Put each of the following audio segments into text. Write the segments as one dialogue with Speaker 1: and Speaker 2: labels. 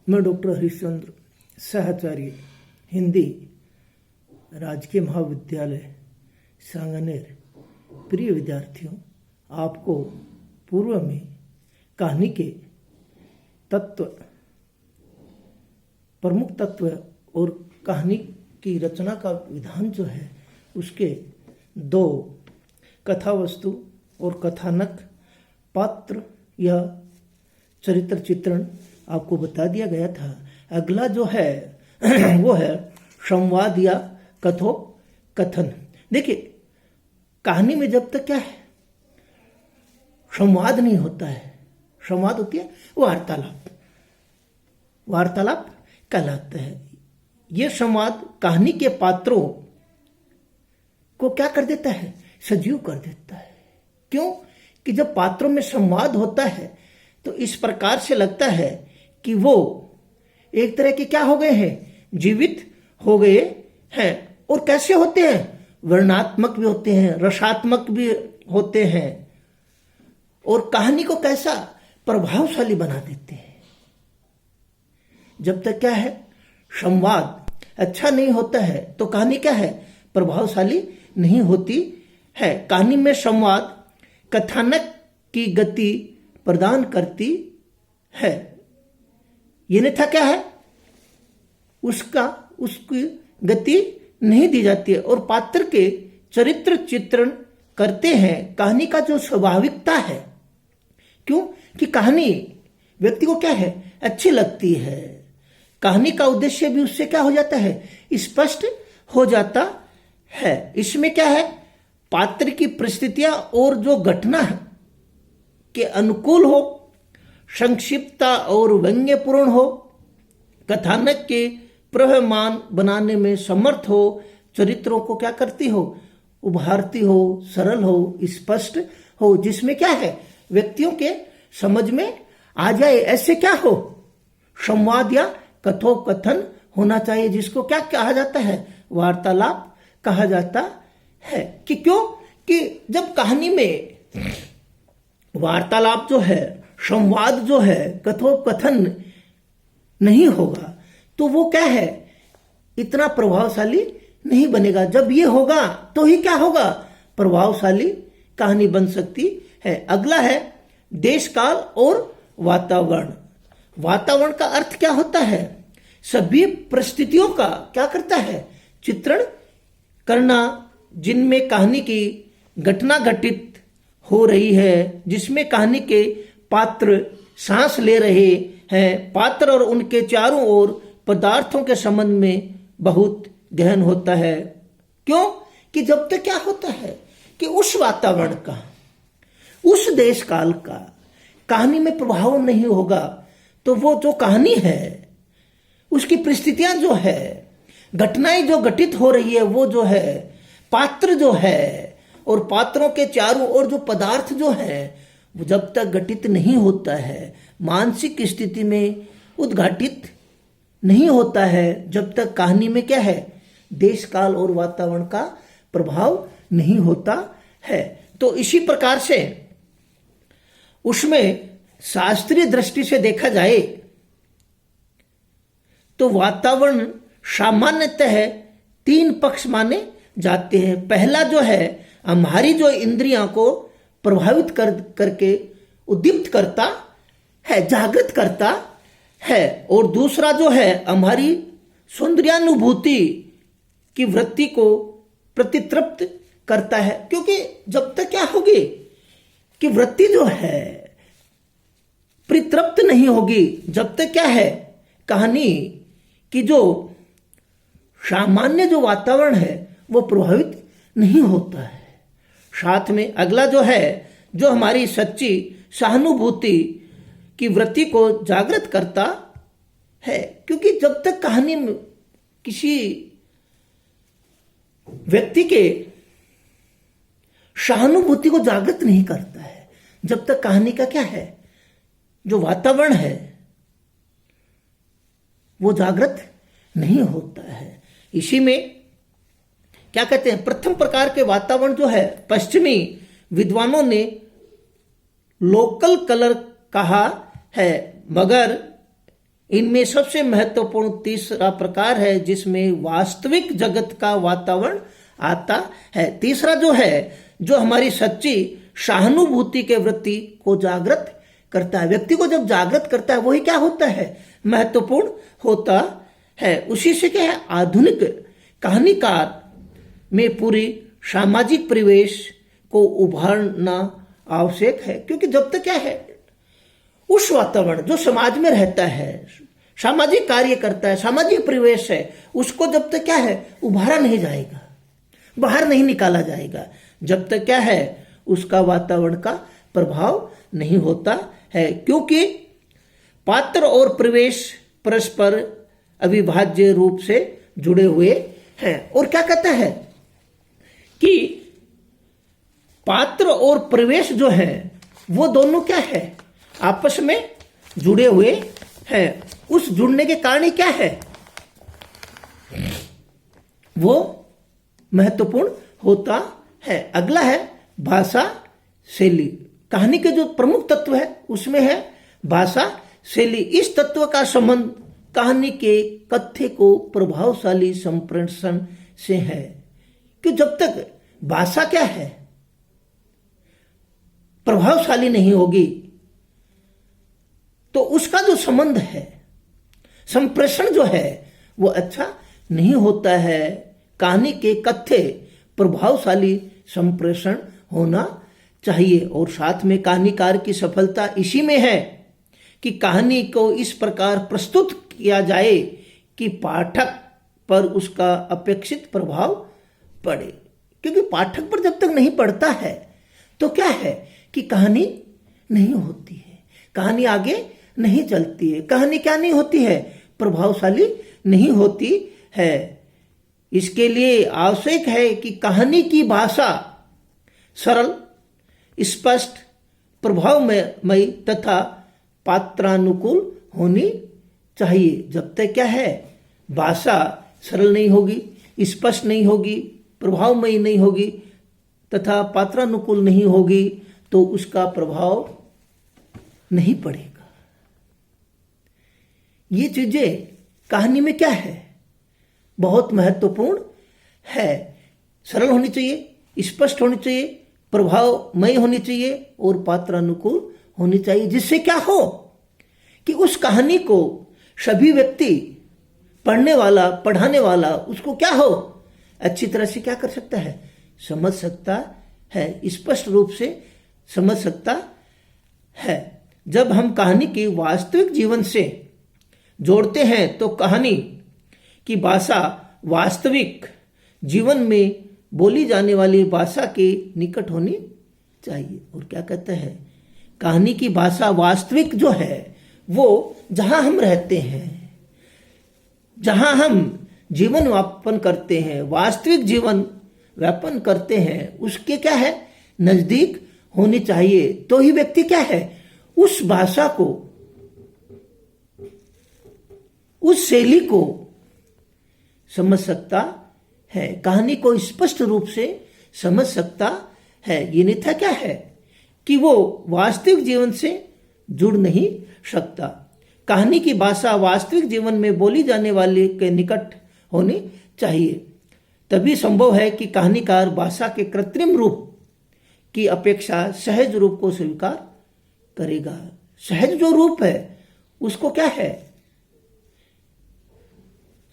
Speaker 1: मैं डॉक्टर हरिश्चंद्र सहचार्य, हिंदी, राजकीय महाविद्यालय सांगानेर। प्रिय विद्यार्थियों, आपको पूर्व में कहानी के तत्व, प्रमुख तत्व और कहानी की रचना का विधान जो है उसके दो कथा वस्तु और कथानक, पात्र या चरित्र चित्रण आपको बता दिया गया था। अगला जो है वो है संवाद या कथोपकथन। देखिए, कहानी में जब तक क्या है, संवाद नहीं होता है, संवाद होती है वार्तालाप। वार्तालाप कहलाता है। ये संवाद कहानी के पात्रों को क्या कर देता है, सजीव कर देता है। क्यों? कि जब पात्रों में संवाद होता है तो इस प्रकार से लगता है कि वो एक तरह के क्या हो गए हैं, जीवित हो गए हैं। और कैसे होते हैं? वर्णनात्मक भी होते हैं, रसात्मक भी होते हैं, और कहानी को कैसा प्रभावशाली बना देते हैं। जब तक क्या है, संवाद अच्छा नहीं होता है तो कहानी क्या है, प्रभावशाली नहीं होती है। कहानी में संवाद कथानक की गति प्रदान करती है। ये अन्यथा क्या है, उसकी गति नहीं दी जाती है और पात्र के चरित्र चित्रण करते हैं कहानी का जो स्वाभाविकता है। क्यों? कि कहानी व्यक्ति को क्या है, अच्छी लगती है। कहानी का उद्देश्य भी उससे क्या हो जाता है, स्पष्ट हो जाता है। इसमें क्या है, पात्र की परिस्थितियां और जो घटना के अनुकूल हो, संक्षिप्तता और व्यंग्यपूर्ण हो, कथानक के प्रवहमान बनाने में समर्थ हो, चरित्रों को क्या करती हो, उभारती हो, सरल हो, स्पष्ट हो, जिसमें क्या है, व्यक्तियों के समझ में आ जाए। ऐसे क्या हो, संवाद या कथोपकथन होना चाहिए, जिसको क्या कहा जाता है, वार्तालाप कहा जाता है। कि क्यों? कि जब कहानी में वार्तालाप जो है, संवाद जो है, कथोपकथन नहीं होगा तो वो क्या है, इतना प्रभावशाली नहीं बनेगा। जब ये होगा तो ही क्या होगा, प्रभावशाली कहानी बन सकती है। अगला है देश काल और वातावरण। वातावरण का अर्थ क्या होता है, सभी परिस्थितियों का क्या करता है, चित्रण करना, जिनमें कहानी की घटना घटित हो रही है, जिसमें कहानी के पात्र सांस ले रहे हैं। पात्र और उनके चारों ओर पदार्थों के संबंध में बहुत गहन होता है। क्यों? कि जब तक क्या होता है कि उस वातावरण का, उस देश काल का कहानी में प्रभाव नहीं होगा तो वो जो कहानी है, उसकी परिस्थितियां जो है, घटनाएं जो घटित हो रही है, वो जो है, पात्र जो है और पात्रों के चारों ओर जो पदार्थ जो है, वो जब तक घटित नहीं होता है, मानसिक स्थिति में उद्घाटित नहीं होता है, जब तक कहानी में क्या है, देश काल और वातावरण का प्रभाव नहीं होता है। तो इसी प्रकार से उसमें शास्त्रीय दृष्टि से देखा जाए तो वातावरण सामान्यतः तीन पक्ष माने जाते हैं। पहला जो है, हमारी जो इंद्रियां को प्रभावित करके उद्दीप्त करता है, जागृत करता है, और दूसरा जो है, हमारी सौंदर्यानुभूति की वृत्ति को प्रतितृप्त करता है। क्योंकि जब तक क्या होगी कि वृत्ति जो है परितृप्त नहीं होगी, जब तक क्या है, कहानी की जो सामान्य जो वातावरण है वो प्रभावित नहीं होता है। साथ में अगला जो है, जो हमारी सच्ची सहानुभूति की वृत्ति को जागृत करता है। क्योंकि जब तक कहानी में किसी व्यक्ति के सहानुभूति को जागृत नहीं करता है, जब तक कहानी का क्या है, जो वातावरण है वो जागृत नहीं होता है। इसी में क्या कहते हैं, प्रथम प्रकार के वातावरण जो है, पश्चिमी विद्वानों ने लोकल कलर कहा है, मगर इनमें सबसे महत्वपूर्ण तीसरा प्रकार है जिसमें वास्तविक जगत का वातावरण आता है। तीसरा जो है, जो हमारी सच्ची सहानुभूति के वृत्ति को जागृत करता है। व्यक्ति को जब जागृत करता है वही क्या होता है, महत्वपूर्ण होता है। उसी से क्या है, आधुनिक कहानीकार में पूरी सामाजिक परिवेश को उभारना आवश्यक है। क्योंकि जब तक क्या है, उस वातावरण जो समाज में रहता है, सामाजिक कार्य करता है, सामाजिक परिवेश है, उसको जब तक क्या है, उभारा नहीं जाएगा, बाहर नहीं निकाला जाएगा, जब तक क्या है, उसका वातावरण का प्रभाव नहीं होता है। क्योंकि पात्र और परिवेश परस्पर अविभाज्य रूप से जुड़े हुए हैं। और क्या कहता है कि पात्र और परिवेश जो है वो दोनों क्या है, आपस में जुड़े हुए हैं। उस जुड़ने के कारण क्या है, वो महत्वपूर्ण होता है। अगला है भाषा शैली। कहानी के जो प्रमुख तत्व है उसमें है भाषा शैली। इस तत्व का संबंध कहानी के कथ्य को प्रभावशाली संप्रेषण से है। कि जब तक भाषा क्या है, प्रभावशाली नहीं होगी, तो उसका जो संबंध है, संप्रेषण जो है, वो अच्छा नहीं होता है। कहानी के कथ्य प्रभावशाली संप्रेषण होना चाहिए। और साथ में कहानीकार की सफलता इसी में है कि कहानी को इस प्रकार प्रस्तुत किया जाए कि पाठक पर उसका अपेक्षित प्रभाव पड़े। क्योंकि पाठक पर जब तक नहीं पड़ता है तो क्या है कि कहानी नहीं होती है, कहानी आगे नहीं चलती है, कहानी क्या नहीं होती है, प्रभावशाली नहीं होती है। इसके लिए आवश्यक है कि कहानी की भाषा सरल, स्पष्ट, प्रभावमयी तथा पात्रानुकूल होनी चाहिए। जब तक क्या है, भाषा सरल नहीं होगी, स्पष्ट नहीं होगी, प्रभावमयी नहीं होगी तथा पात्रानुकूल नहीं होगी, तो उसका प्रभाव नहीं पड़ेगा। ये चीजें कहानी में क्या है, बहुत महत्वपूर्ण है। सरल होनी चाहिए, स्पष्ट होनी चाहिए, प्रभावमय होनी चाहिए और पात्रानुकूल होनी चाहिए। जिससे क्या हो कि उस कहानी को सभी व्यक्ति, पढ़ने वाला, पढ़ाने वाला, उसको क्या हो, अच्छी तरह से क्या कर सकता है, समझ सकता है, स्पष्ट रूप से समझ सकता है। जब हम कहानी की वास्तविक जीवन से जोड़ते हैं तो कहानी की भाषा वास्तविक जीवन में बोली जाने वाली भाषा के निकट होनी चाहिए। और क्या कहता है, कहानी की भाषा वास्तविक जो है वो जहां हम रहते हैं, जहां हम जीवन व्यापन करते हैं, वास्तविक जीवन व्यापन करते हैं, उसके क्या है, नजदीक होनी चाहिए। तो ही व्यक्ति क्या है, उस भाषा को, उस शैली को समझ सकता है, कहानी को स्पष्ट रूप से समझ सकता है। ये नहीं था क्या है कि वो वास्तविक जीवन से जुड़ नहीं सकता। कहानी की भाषा वास्तविक जीवन में बोली जाने वाले के निकट होनी चाहिए। तभी संभव है कि कहानीकार भाषा के कृत्रिम रूप की अपेक्षा सहज रूप को स्वीकार करेगा। सहज जो रूप है उसको क्या है,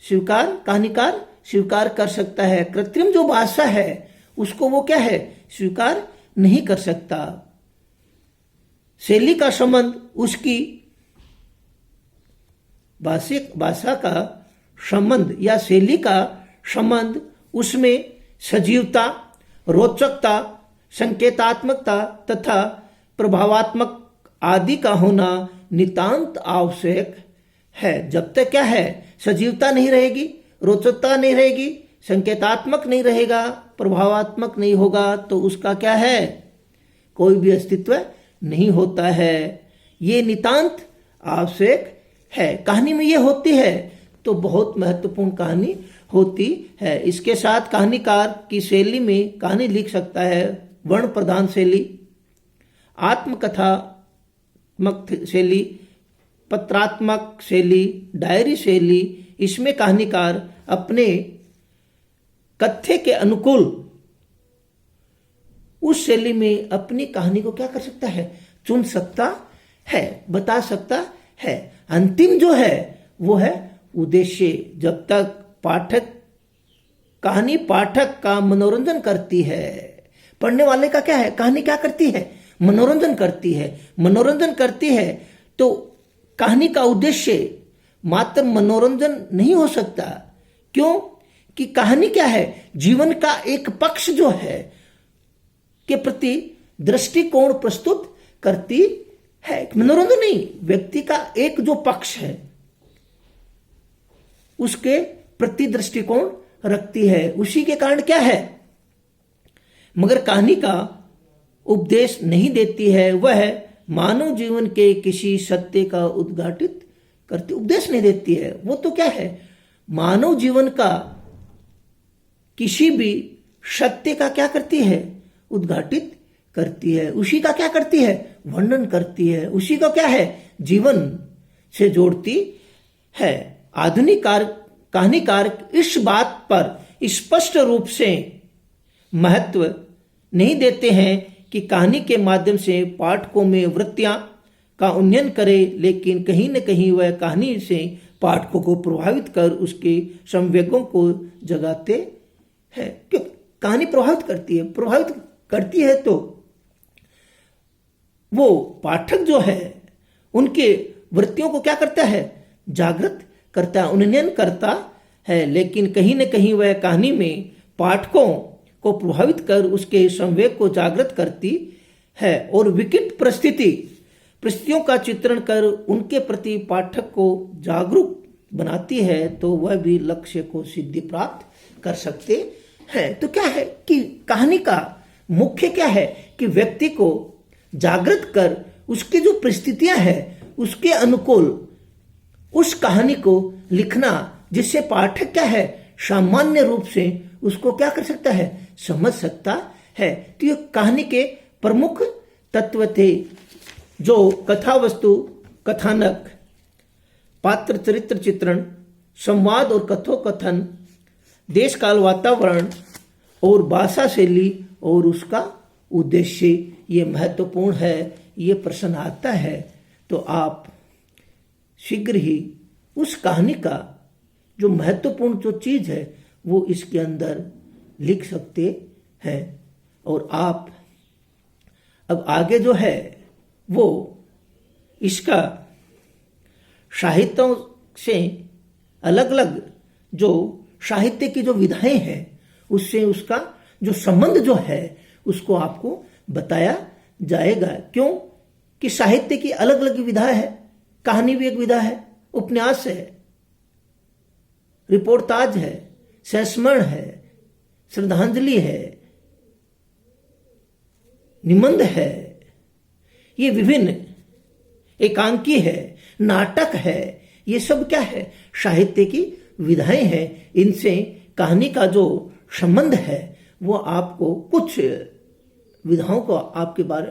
Speaker 1: स्वीकार, कहानीकार स्वीकार कर सकता है। कृत्रिम जो भाषा है उसको वो क्या है, स्वीकार नहीं कर सकता। शैली का संबंध उसकी भाषा का संबंध या शैली का संबंध उसमें सजीवता, रोचकता, संकेतात्मकता तथा प्रभावात्मक आदि का होना नितांत आवश्यक है। जब तक क्या है, सजीवता नहीं रहेगी, रोचकता नहीं रहेगी, संकेतात्मक नहीं रहेगा, प्रभावात्मक नहीं होगा, तो उसका क्या है, कोई भी अस्तित्व नहीं होता है। ये नितांत आवश्यक है। कहानी में ये होती है तो बहुत महत्वपूर्ण कहानी होती है। इसके साथ कहानीकार की शैली में कहानी लिख सकता है वर्ण प्रधान शैली, आत्मकथात्मक शैली, पत्रात्मक शैली, डायरी शैली, इसमें कहानीकार अपने कथ्य के अनुकूल उस शैली में अपनी कहानी को क्या कर सकता है, चुन सकता है, बता सकता है। अंतिम जो है वो है उद्देश्य। जब तक कहानी पाठक का मनोरंजन करती है, पढ़ने वाले का क्या है, कहानी क्या करती है, मनोरंजन करती है। मनोरंजन करती है तो कहानी का उद्देश्य मात्र मनोरंजन नहीं हो सकता। क्यों? कि कहानी क्या है, जीवन का एक पक्ष जो है के प्रति दृष्टिकोण प्रस्तुत करती है। मनोरंजन नहीं, व्यक्ति का एक जो पक्ष है उसके प्रति दृष्टिकोण रखती है। उसी के कारण क्या है, मगर कहानी का उपदेश नहीं देती है, वह मानव जीवन के किसी सत्य का उद्घाटित करती, उपदेश नहीं देती है। वो तो क्या है, मानव जीवन का किसी भी सत्य का क्या करती है, उद्घाटित करती है। उसी का क्या करती है, वर्णन करती है। उसी को क्या है, जीवन से जोड़ती है। आधुनिक कहानीकार इस बात पर स्पष्ट रूप से महत्व नहीं देते हैं कि कहानी के माध्यम से पाठकों में वृत्तियां का उन्नयन करे, लेकिन कहीं न कहीं वह कहानी से पाठकों को प्रभावित कर उसके संवेगों को जगाते हैं। क्यों कहानी प्रभावित करती है तो वो पाठक जो है उनके वृत्तियों को क्या करता है, जागृत करता है, उन्नयन करता है। लेकिन कहीं न कहीं वह कहानी में पाठकों को प्रभावित कर उसके संवेग को जागृत करती है और विकट परिस्थितियों का चित्रण कर उनके प्रति पाठक को जागरूक बनाती है, तो वह भी लक्ष्य को सिद्धि प्राप्त कर सकते हैं। तो क्या है कि कहानी का मुख्य क्या है कि व्यक्ति को जागृत कर उसकी जो परिस्थितियां हैं उसके अनुकूल उस कहानी को लिखना, जिससे पाठक क्या है, सामान्य रूप से उसको क्या कर सकता है, समझ सकता है। तो ये कहानी के प्रमुख तत्व थे, जो कथा वस्तु, कथानक, पात्र चरित्र चित्रण, संवाद और कथोकथन, देश काल वातावरण और भाषा शैली और उसका उद्देश्य, ये महत्वपूर्ण है। ये प्रश्न आता है तो आप शीघ्र ही उस कहानी का जो महत्वपूर्ण जो चीज है वो इसके अंदर लिख सकते हैं। और आप अब आगे जो है वो इसका साहित्यों से अलग अलग जो साहित्य की जो विधाएं हैं उससे उसका जो संबंध जो है उसको आपको बताया जाएगा। क्यों कि साहित्य की अलग अलग विधा है, कहानी भी एक विधा है, उपन्यास है, रिपोर्टाज है, संस्मरण है, श्रद्धांजलि है, निबंध है, ये विभिन्न, एकांकी है, नाटक है, ये सब क्या है, साहित्य की विधाएं हैं। इनसे कहानी का जो संबंध है वो आपको कुछ विधाओं को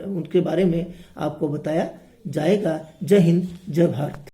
Speaker 1: उनके बारे में आपको बताया जाएगा। जय हिंद, जय भारत।